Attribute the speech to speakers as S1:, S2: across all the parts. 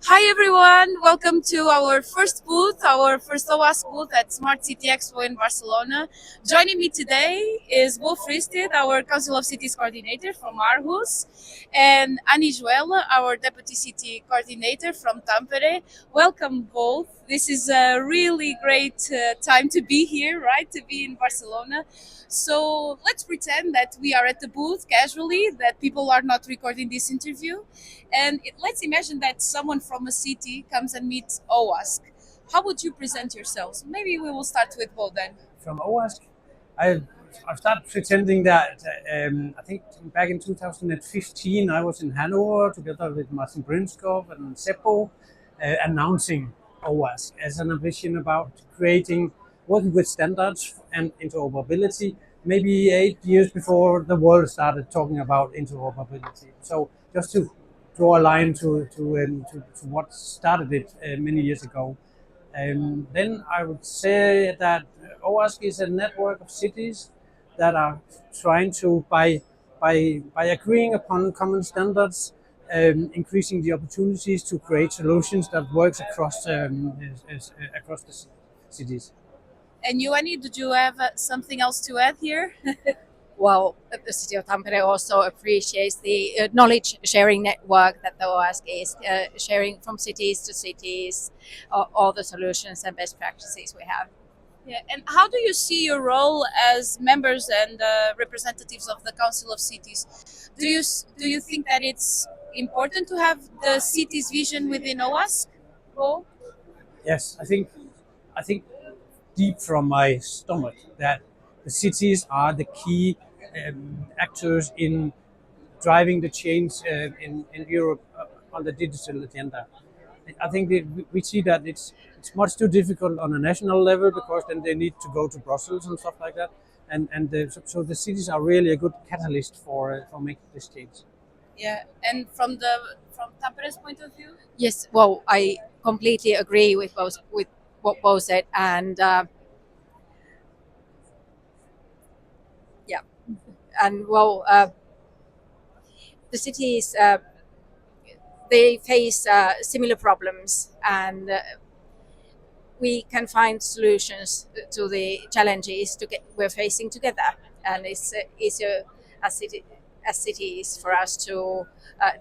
S1: Hi everyone, welcome to our first booth, our first OASC booth at Smart City Expo in Barcelona. Joining me today is Bo Fristed, our Council of Cities coordinator from Aarhus, and Anni Joela, our Deputy City coordinator from Tampere. Welcome both. This is a really great time to be here, right? To be in Barcelona. So let's pretend that we are at the booth casually, that people are not recording this interview. And let's imagine that someone from a city comes and meets OASC. How would you present yourselves? Maybe we will start with Bo then.
S2: From OASC. I I started pretending that I think back in 2015 I was in Hanover together with Martin Brinskov and SCEW announcing OASC as an ambition about creating working with standards and interoperability. Maybe 8 years before the world started talking about interoperability. So just to draw a line to what started it many years ago. Then I would say that OASC is a network of cities that are trying to, by agreeing upon common standards, increasing the opportunities to create solutions that works across the cities.
S1: And you, Annie, did you have something else to add here?
S3: Well, the city of Tampere also appreciates the knowledge sharing network that the OASC is sharing from cities to cities, all the solutions and best practices we have.
S1: Yeah, and how do you see your role as members and representatives of the Council of Cities? Do you think that it's important to have the city's vision within OASC? Bo?
S2: Yes, I think deep from my stomach that the cities are the key actors in driving the change in Europe on the digital agenda. I think that we see that it's much too difficult on a national level because then they need to go to Brussels and stuff like that. So the cities are really a good catalyst for making this change.
S1: Yeah, and from Tampere's point of view?
S3: Yes, well, I completely agree with what Bo said, and yeah, and well, the cities they face similar problems, and we can find solutions to the challenges we're facing together. And it's easier as cities for us to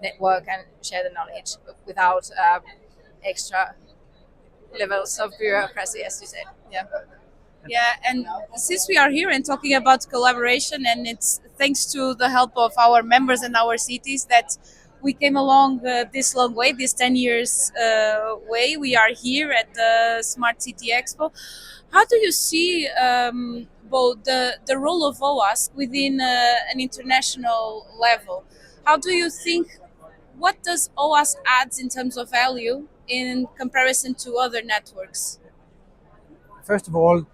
S3: network and share the knowledge without extra levels of bureaucracy, as you said. Yeah.
S1: Yeah, and since we are here and talking about collaboration, and it's thanks to the help of our members and our cities that we came along this long way, this 10 years way. We are here at the Smart City Expo. How do you see both the role of OASC within an international level? How do you think, what does OASC adds in terms of value in comparison to other networks?
S2: First of all,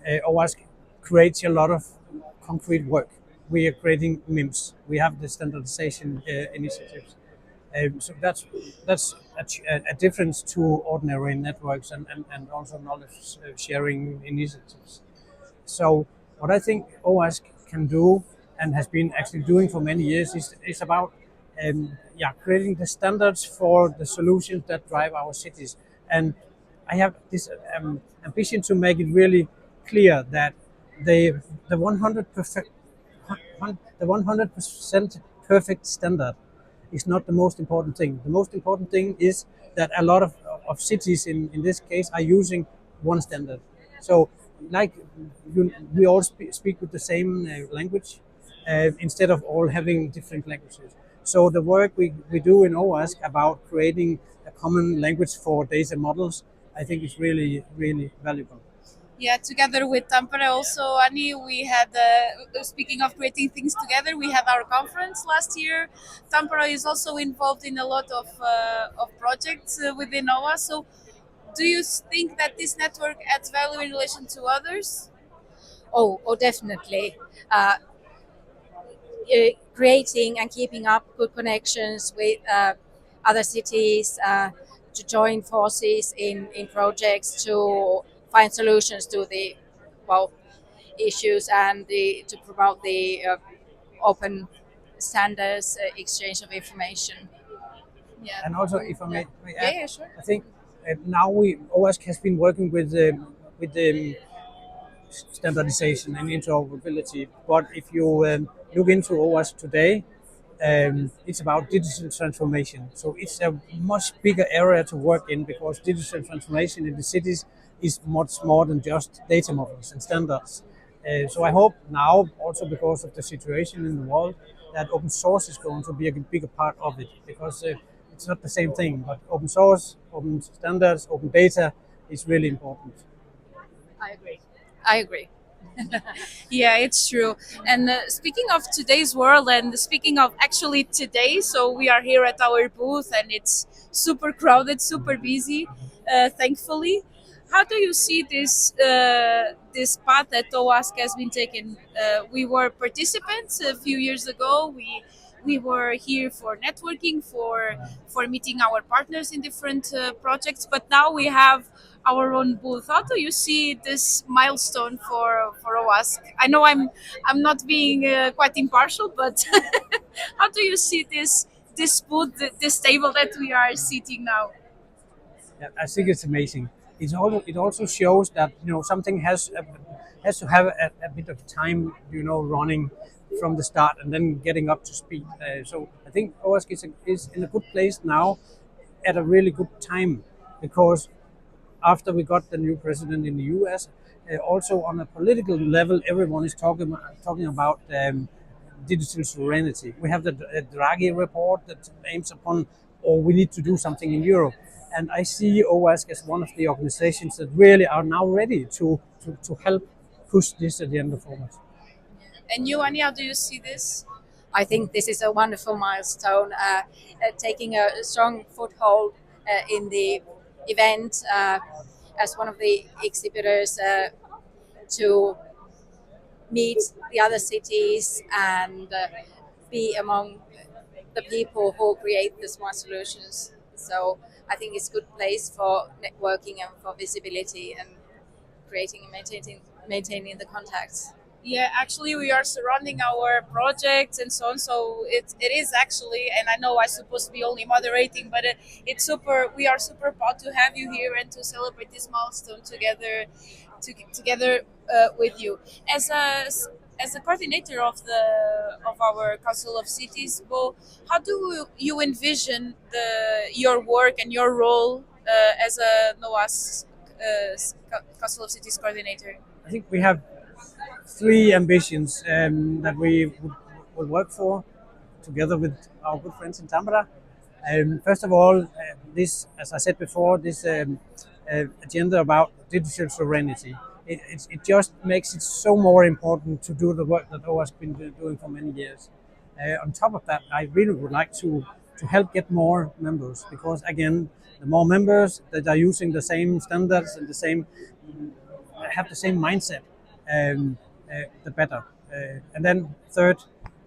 S2: OASC creates a lot of concrete work. We are creating MIMS. We have the standardization initiatives. So that's a difference to ordinary networks and also knowledge sharing initiatives. So what I think OASC can do and has been actually doing for many years is about creating the standards for the solutions that drive our cities. And I have this ambition to make it really clear that the 100% perfect standard is not the most important thing. The most important thing is that a lot of cities in this case are using one standard. So like we all speak with the same language instead of all having different languages. So the work we do in OASC about creating a common language for data models, I think is really, really valuable.
S1: Yeah, together with Tampere also, Annie, we had, speaking of creating things together, we had our conference last year. Tampere is also involved in a lot of projects within OA. So do you think that this network adds value in relation to others?
S3: Oh, definitely. Creating and keeping up good connections with other cities, to join forces in projects to find solutions to the well issues and to promote the open standards exchange of information.
S1: Yeah.
S2: And also, if I may add,
S1: Yeah, sure.
S2: I think now OASC has been working with the standardization and interoperability. But if you look into OASC today, it's about digital transformation. So it's a much bigger area to work in because digital transformation in the cities is much more than just data models and standards. So I hope now, also because of the situation in the world, that open source is going to be a bigger part of it because it's not the same thing. But open source, open standards, open data is really important.
S3: I agree. I agree.
S1: Yeah, it's true. And speaking of today's world, and speaking of actually today, so we are here at our booth, and it's super crowded, super busy. Thankfully, how do you see this path that OASC has been taken? We were participants a few years ago. We were here for networking, for meeting our partners in different projects, but now we have our own booth. How do you see this milestone for OASC? I know I'm not being quite impartial, but how do you see this booth, this table that we are sitting now?
S2: Yeah, I think it's amazing. It also shows that something has to have a bit of time running from the start and then getting up to speed. So I think OASC is in a good place now at a really good time because after we got the new president in the U.S., also on a political level, everyone is talking about digital sovereignty. We have the Draghi report that aims upon, or we need to do something in Europe. And I see OASC as one of the organizations that really are now ready to help push this agenda forward.
S1: And you, Anni, how do you see this?
S3: I think this is a wonderful milestone, taking a strong foothold in the event as one of the exhibitors to meet the other cities and be among the people who create the smart solutions. So I think it's a good place for networking and for visibility and creating and maintaining the contacts.
S1: Yeah, actually, we are surrounding our projects and so on. So it is actually, and I know I'm supposed to be only moderating, but it's super. We are super proud to have you here and to celebrate this milestone together with you. As a coordinator of our Council of Cities, Bo, how do you envision your work and your role as a NOAS Council of Cities coordinator?
S2: I think we have three ambitions that we would work for together with our good friends in Tampere. First of all, this, as I said before, this agenda about digital sovereignty, it just makes it so more important to do the work that OAS has been doing for many years. On top of that, I really would like to help get more members because, again, the more members that are using the same standards and have the same mindset, the better. And then third,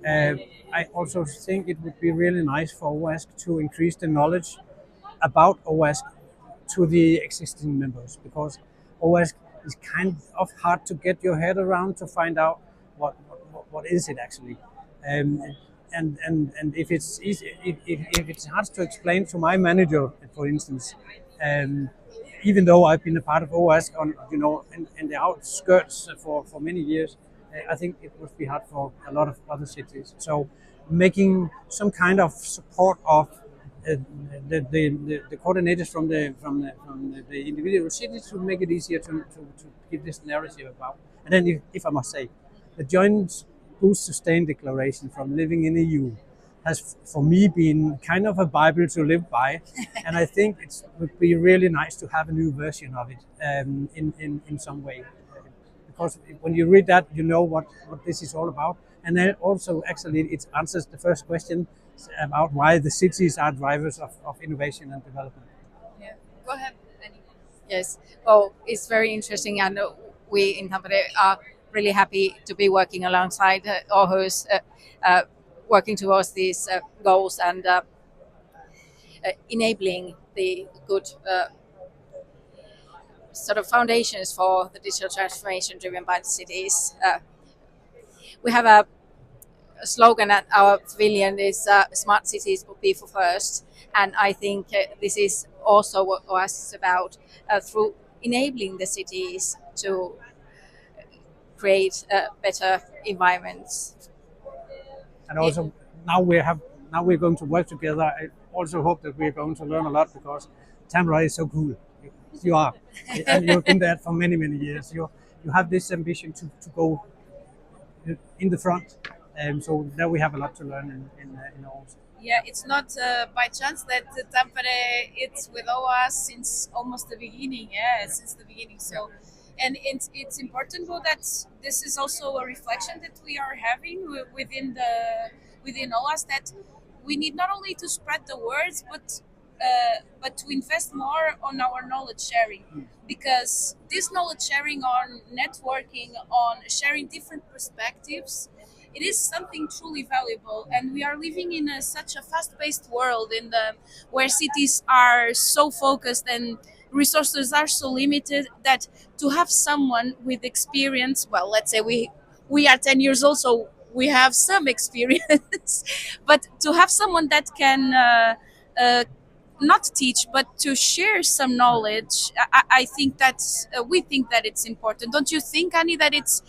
S2: I also think it would be really nice for OASC to increase the knowledge about OASC to the existing members because OASC is kind of hard to get your head around to find out what is it actually. Um, and if it's easy, if it's hard to explain to my manager, for instance, um, even though I've been a part of OASC on in the outskirts for many years, I think it would be hard for a lot of other cities. So making some kind of support of the coordinators from the individual cities to make it easier to give this narrative about. And then, if I must say, the Joint Boost Sustain Declaration from Living in the EU has, for me, been kind of a Bible to live by, and I think it would be really nice to have a new version of it in some way. Because when you read that, you know what this is all about. And then also, actually, it answers the first question about why the cities are drivers of innovation and development.
S1: Yeah, go ahead, Annie.
S3: Yes, well, it's very interesting, and we in Tampere are really happy to be working alongside Aarhus, working towards these goals and enabling the good sort of foundations for the digital transformation driven by the cities. We have a slogan at our pavilion is "Smart cities put people first," and I think this is also what OASC is about, through enabling the cities to create better environments.
S2: And also now we're going to work together. I also hope that we're going to learn a lot because Tampere is so cool. You are, and you've been there for many years. You have this ambition to go in the front, so there we have a lot to learn in Aarhus.
S1: Yeah, it's not by chance that Tampere it's with OAS since almost the beginning. Yeah, since the beginning. So, and it's important though that this is also a reflection that we are having within OAS, that we need not only to spread the words, but to invest more on our knowledge sharing, because this knowledge sharing, on networking, on sharing different perspectives, it is something truly valuable. And we are living in such a fast-paced world where cities are so focused and resources are so limited, that to have someone with experience, well, let's say we are 10 years old, so we have some experience, but to have someone that can not teach but to share some knowledge, I think that's we think that it's important. Don't you think, Annie, that it's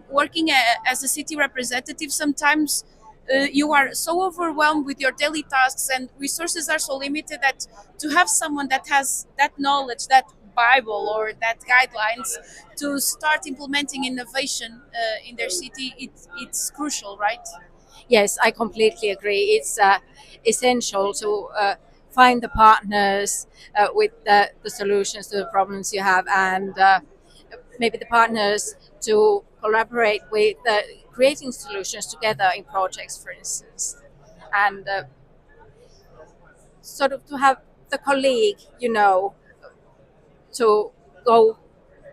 S1: working as a city representative, sometimes you are so overwhelmed with your daily tasks and resources are so limited, that to have someone that has that knowledge, that Bible or that guidelines to start implementing innovation in their city, it's crucial, right?
S3: Yes, I completely agree. It's essential to find the partners with the solutions to the problems you have, and maybe the partners to collaborate with creating solutions together in projects, for instance, and sort of to have the colleague, to go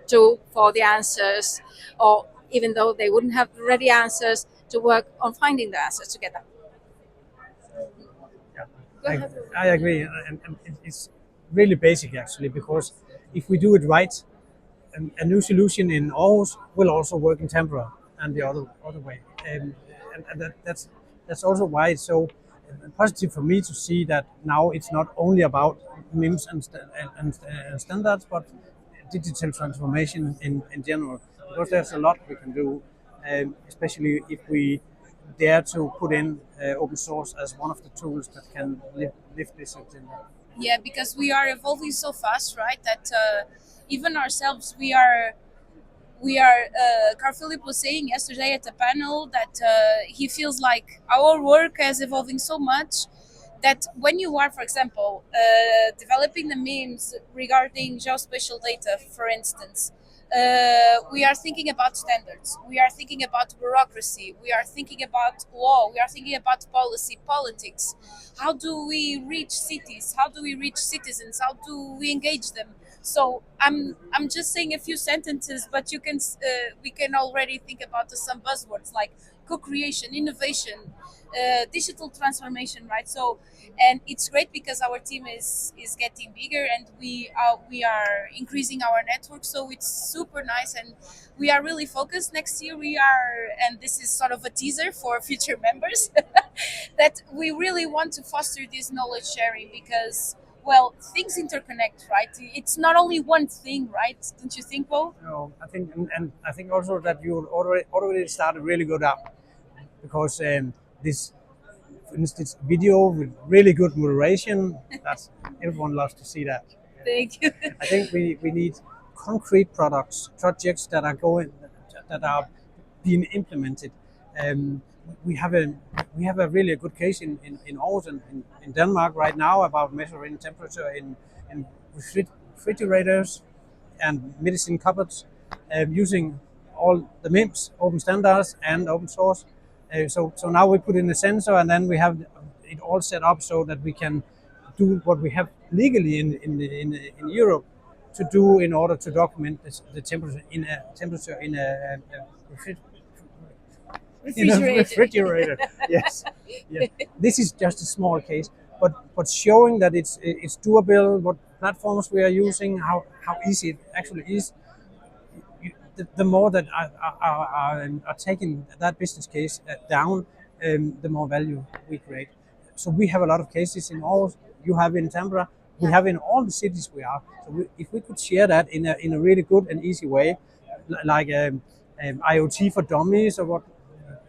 S3: to for the answers, or even though they wouldn't have the ready answers, to work on finding the answers together.
S2: I agree, and it's really basic actually, because if we do it right, a new solution in Aarhus will also work in Tampere and the other way, and that's also why it's so positive for me to see that now it's not only about MIMS and standards, but digital transformation in general, because there's a lot we can do, especially if we dare to put in open source as one of the tools that can lift this agenda.
S1: Yeah, because we are evolving so fast, right? That even ourselves, Carl Philip was saying yesterday at a panel that he feels like our work is evolving so much that when you are, for example, developing the memes regarding geospatial data, for instance, we are thinking about standards, we are thinking about bureaucracy, we are thinking about law, we are thinking about policy, politics. How do we reach cities? How do we reach citizens? How do we engage them? So I'm just saying a few sentences, but we can already think about some buzzwords like co-creation, innovation, digital transformation, right? So, and it's great because our team is getting bigger and we are increasing our network. So it's super nice, and we are really focused. Next year we are, and this is sort of a teaser for future members, that we really want to foster this knowledge sharing because, well, things interconnect, right? It's not only one thing, right? Don't you think, Bo?
S2: No, I think, and I think also that you already started really good out, because this, for instance, video with really good moderation, that's everyone loves to see that.
S1: Thank you.
S2: I think we need concrete projects that are being implemented. We have a really good case in Aarhus and in Denmark right now about measuring temperature in refrigerators and medicine cupboards, using all the MIMS, open standards and open source. So now we put in a sensor, and then we have it all set up so that we can do what we have legally in Europe to do in order to document the temperature in a refrigerator. Yes. This is just a small case, but showing that it's doable, what platforms we are using, how easy it actually is. The more that are taking that business case down, the more value we create. So we have a lot of cases in Aarhus. You have in Tampere. We have in all the cities we are. So if we could share that in a really good and easy way, like IoT for dummies or what,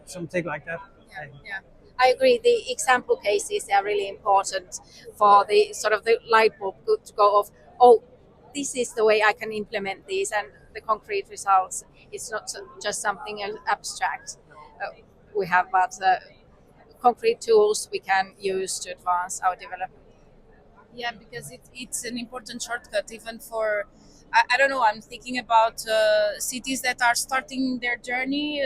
S2: something like that.
S3: Yeah. I agree. The example cases are really important for the sort of the light bulb to go off. Oh, this is the way I can implement this, and the concrete results. It's not just something abstract. We have, but concrete tools we can use to advance our development.
S1: Yeah, because it's an important shortcut even for, I don't know, I'm thinking about cities that are starting their journey.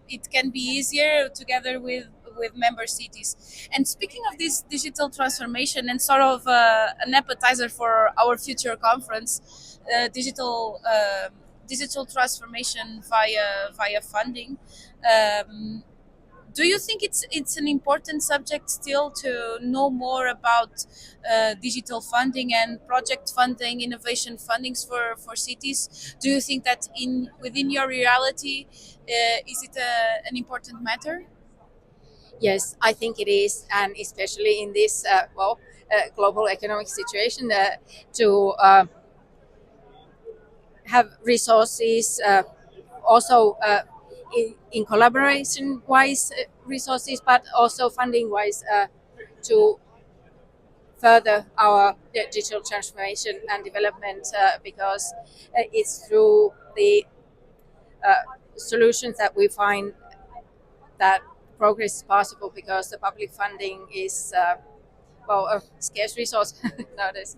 S1: It can be easier together with member cities. And speaking of this digital transformation and sort of an appetizer for our future conference, digital transformation via funding. Do you think it's an important subject still to know more about digital funding and project funding, innovation fundings for cities? Do you think that within your reality, is it an important matter?
S3: Yes, I think it is, and especially in this global economic situation, to have resources also in collaboration wise resources, but also funding wise to further our digital transformation and development because it's through the solutions that we find that progress is possible, because the public funding is a scarce resource nowadays.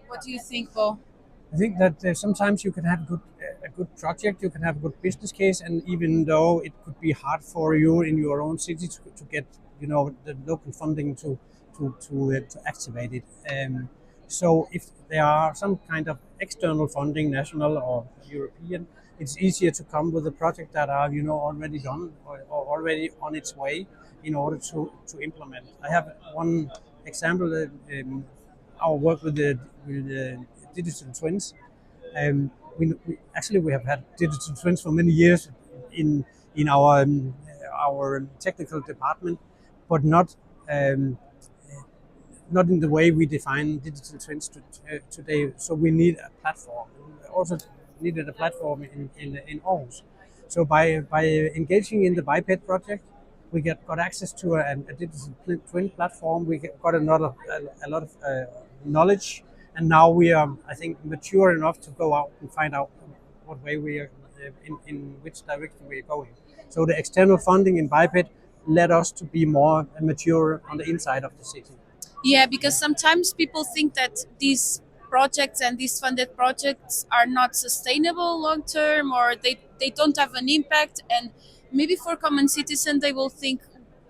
S1: What do you think, Bo?
S2: I think that sometimes you can have a good project, you can have a good business case, and even though it could be hard for you in your own city to get the local funding to activate it. So if there are some kind of external funding, national or European, it's easier to come with a project that are already done or already on its way in order to implement. I have one example. Our work with the digital twins. We have had digital twins for many years in our technical department, but not in the way we define digital twins today. So we need a platform. We also needed a platform in Aarhus. So by engaging in the BiPed project, we got access to a digital twin platform. We got a lot of knowledge, and now we are, I think, mature enough to go out and find out what way we are in which direction we are going. So the external funding in BiPed led us to be more mature on the inside of the city.
S1: Yeah, because sometimes people think that these projects and these funded projects are not sustainable long term, or they don't have an impact. And maybe for common citizen, they will think,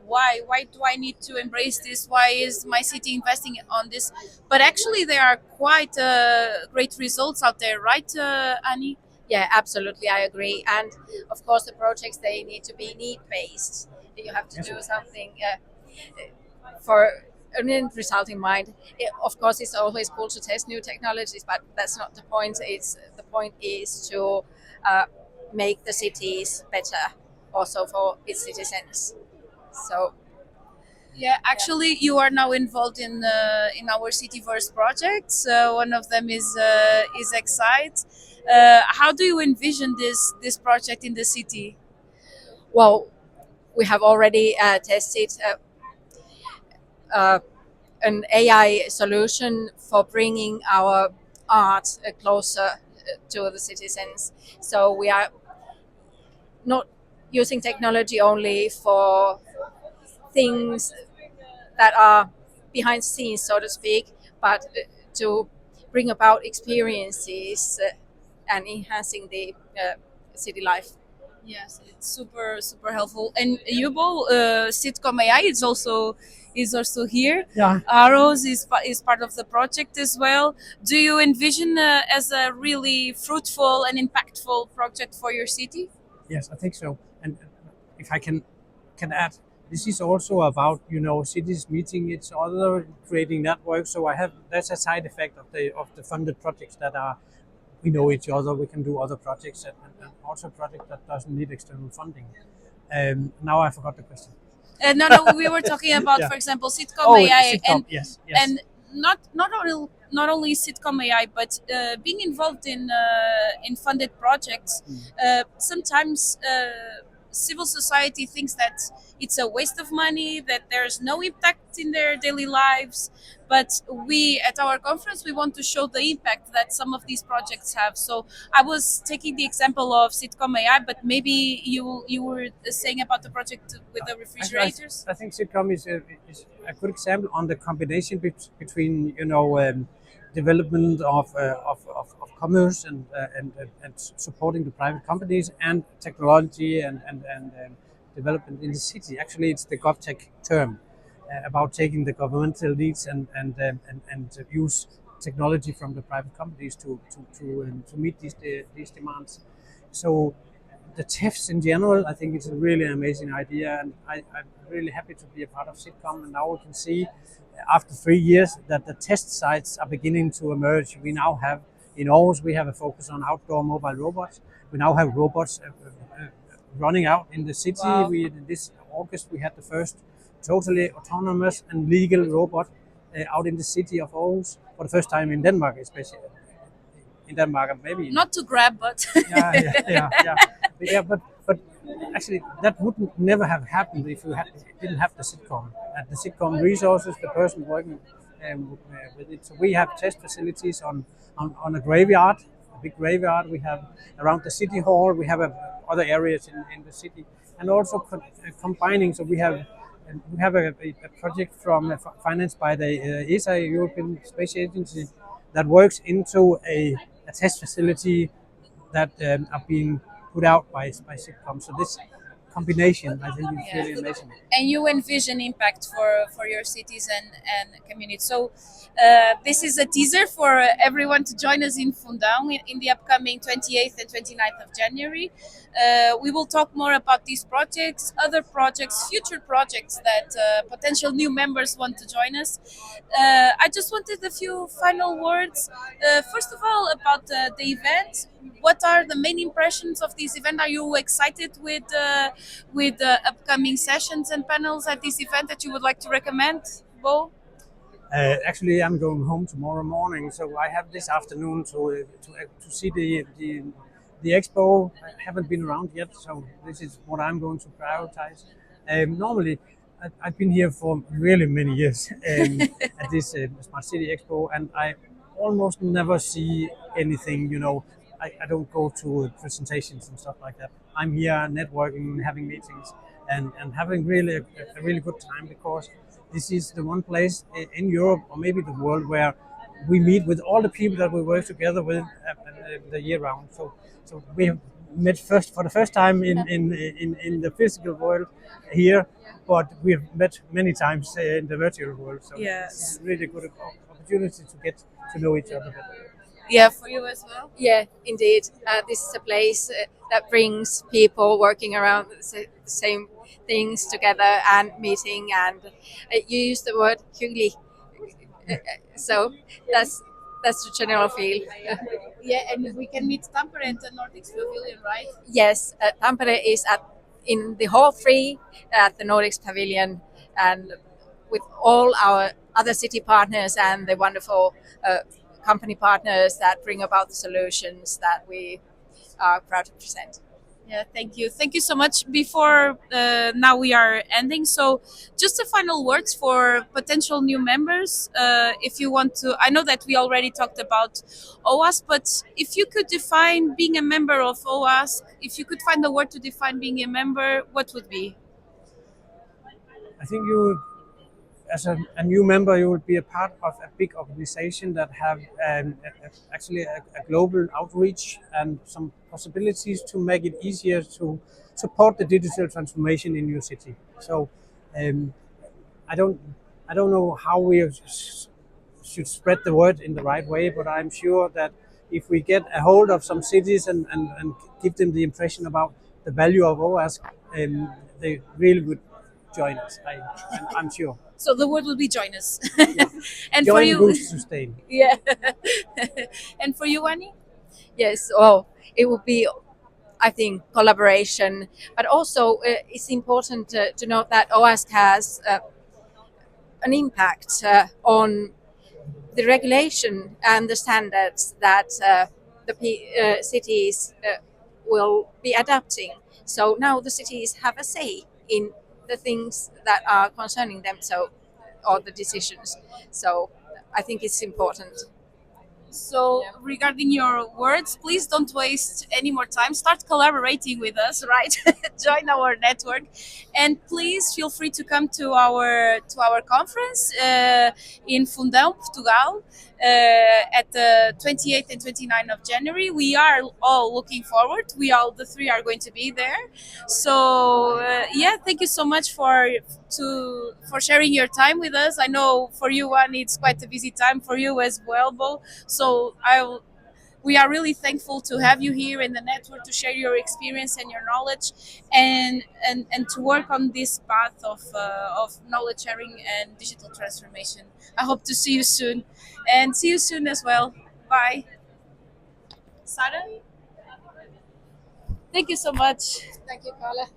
S1: why do I need to embrace this? Why is my city investing on this? But actually, there are quite great results out there, right, Anni?
S3: Yeah, absolutely, I agree. And of course, the projects, they need to be need based. You have to do something for an end result in mind. Of course, it's always cool to test new technologies, but that's not the point. The point is to make the cities better, also for its citizens. So
S1: yeah, actually, you are now involved in our Cityverse projects. One of them is Excite. How do you envision this project in the city?
S3: well, we have already tested an AI solution for bringing our art closer to the citizens. So we are not using technology only for things that are behind the scenes, so to speak, but to bring about experiences and enhancing the city life.
S1: Yes, it's super helpful. And Yubo, Sitcom AI is also here.
S2: Yeah.
S1: Aarhus is part of the project as well. Do you envision as a really fruitful and impactful project for your city?
S2: Yes, I think so. And if I can add, this is also about cities meeting each other, creating networks. So that's a side effect of the funded projects that are, we know each other. We can do other projects and also projects that doesn't need external funding. Now I forgot the question.
S1: No, we were talking about,
S2: Yeah.
S1: for example, sitcom
S2: Oh,
S1: AI,
S2: sitcom. Yes, yes.
S1: and not only sitcom AI, but being involved in funded projects. Sometimes civil society thinks that it's a waste of money, that there's no impact in their daily lives. But we, at our conference, we want to show the impact that some of these projects have. So I was taking the example of sitcom AI, but maybe you were saying about the project with the refrigerators.
S2: I think sitcom is a good example on the combination between development of commerce and supporting the private companies and technology and development in the city. Actually, it's the GovTech term about taking the governmental leads and use technology from the private companies to meet these demands. So the TEFs in general, I think it's a really amazing idea, and I'm really happy to be a part of sitcom. And now we can see, after 3 years, that the test sites are beginning to emerge. We now have in Aarhus, we have a focus on outdoor mobile robots. We now have robots running out in the city.
S1: Wow.
S2: This August we had the first totally autonomous and legal robot out in the city of Aarhus for the first time in Denmark, especially in Denmark, maybe
S1: Not to grab, but
S2: yeah. But actually, that would never have happened if you didn't have the sitcom. And the sitcom resources, the person working with it. So we have test facilities on a graveyard, a big graveyard. We have around the city hall. We have other areas in the city, and also combining. So we have a project financed by the ESA, European Space Agency, that works into a test facility that are being put out by sitcoms. So this combination, I think, is really amazing.
S1: and you envision impact for your cities and communities. So this is a teaser for everyone to join us in Fundão in the upcoming 28th and 29th of January. We will talk more about these projects, other projects, future projects that potential new members want to join us. I just wanted a few final words. First of all, about the event. What are the main impressions of this event? Are you excited with upcoming sessions and panels at this event that you would like to recommend, Bo?
S2: Actually, I'm going home tomorrow morning, so I have this afternoon to see the expo. I haven't been around yet, so this is what I'm going to prioritize. Normally, I've been here for really many years at this Smart City Expo, and I almost never see anything. I don't go to presentations and stuff like that. I'm here networking, having meetings, and having really a really good time, because this is the one place in Europe or maybe the world where we meet with all the people that we work together with the year round. So we have met for the first time in the physical world here, but we have met many times in the virtual world. So
S1: Yes.
S2: it's really good opportunity to get to know each other better.
S1: Yeah, for you as well.
S3: Yeah, indeed. This is a place that brings people working around the same things together and meeting. And you use the word hyggelig. So that's the general feel.
S1: Yeah, and we can meet Tampere at the Nordics Pavilion, right?
S3: Yes, Tampere is in the Hall 3 at the Nordics Pavilion, and with all our other city partners and the wonderful company partners that bring about the solutions that we are proud to present.
S1: Yeah, thank you. Thank you so much. Before now we are ending, so just a final words for potential new members. If you want to, I know that we already talked about OASC, but if you could define being a member of OASC, if you could find a word to define being a member, what would be?
S2: I think as a new member, you will be a part of a big organization that have actually a global outreach and some possibilities to make it easier to support the digital transformation in your city. So I don't know how we should spread the word in the right way, but I'm sure that if we get a hold of some cities and give them the impression about the value of OASC, they really would join us. I'm sure.
S1: So the word will be join us.
S2: Yeah.
S1: And
S2: Join,
S1: for you,
S2: boost, sustain.
S1: yeah. And for you, Annie?
S3: Yes, well, it would be I think, collaboration. But also, it's important to note that OASC has an impact on the regulation and the standards that the cities will be adapting. So now the cities have a say in the things that are concerning them, or the decisions. So I think it's important.
S1: So, regarding your words, please don't waste any more time. Start collaborating with us, right? Join our network, and please feel free to come to our conference in Fundão, Portugal, at the 28th and 29th of January. We are all looking forward. We all the three are going to be there. So, yeah, thank you so much for sharing your time with us. I know for you, Anni, it's quite a busy time for you as well, Bo. So we are really thankful to have you here in the network to share your experience and your knowledge, and to work on this path of knowledge sharing and digital transformation. I hope to see you soon, and see you soon as well. Bye, Sarah. Thank you so much.
S3: Thank you, Carla.